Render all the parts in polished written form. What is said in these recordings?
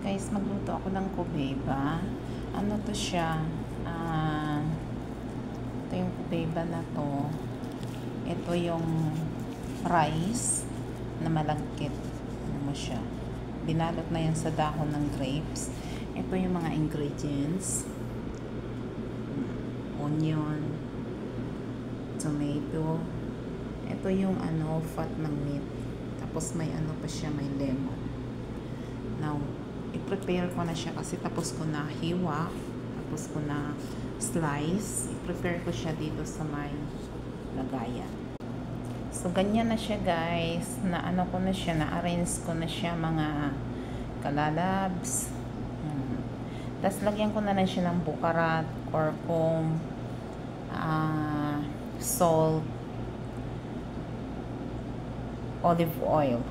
Guys, magluto ako ng kubeba. Ano to siya? Ito yung kubeba na to. Ito yung rice na malagkit. Ano mo siya? Binalot na yan sa dahon ng grapes. Ito yung mga ingredients. Onion, tomato. Ito yung fat ng meat. Tapos may pa siya, may lemon. Now, i-prepare ko na siya kasi tapos ko na hiwa, tapos ko na slice. I-prepare ko siya dito sa may lagayan. So, ganyan na siya guys. Na ko na siya, na-arrange ko na siya mga kalalabs. Tapos lagyan ko na lang siya ng bukarat, curcum, salt, olive oil.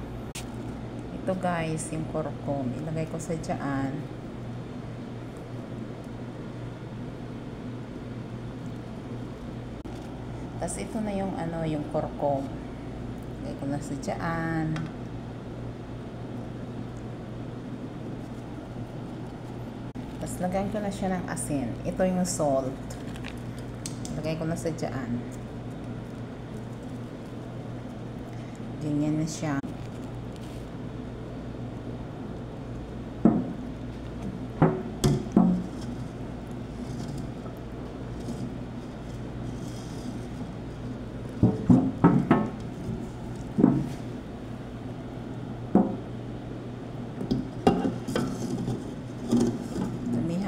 Ito guys, yung curcum. Ilagay ko sa dyan. Tapos ito na yung yung curcum. Ilagay ko na sa dyan. Tapos lagay ko na siya ng asin. Ito yung salt. Ilagay ko na sa dyan. Ganyan na siya.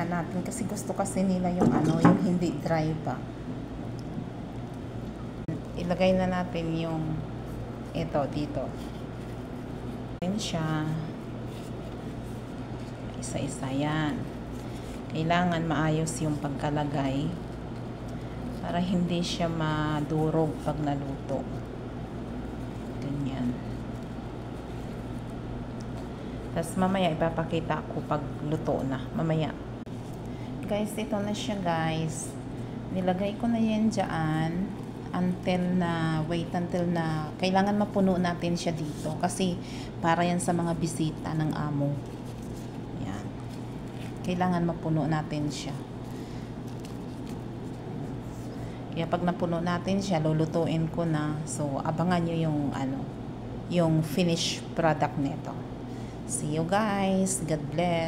Natin kasi gusto kasi nila yung yung hindi dry pa. Ilagay na natin yung ito dito. Ayan siya. Isa-isa yan. Kailangan maayos yung pagkalagay para hindi siya madurog pag naluto. Ganyan. Tapos mamaya ipapakita ko pag luto na. Mamaya. Guys, ito na siya guys. Nilagay ko na yan dyan until na kailangan mapuno natin siya dito kasi para yan sa mga bisita ng amo. Yan. Kailangan mapuno natin siya. Kaya pag napuno natin siya, lulutuin ko na. So, abangan nyo yung yung finished product nito. See you guys. God bless.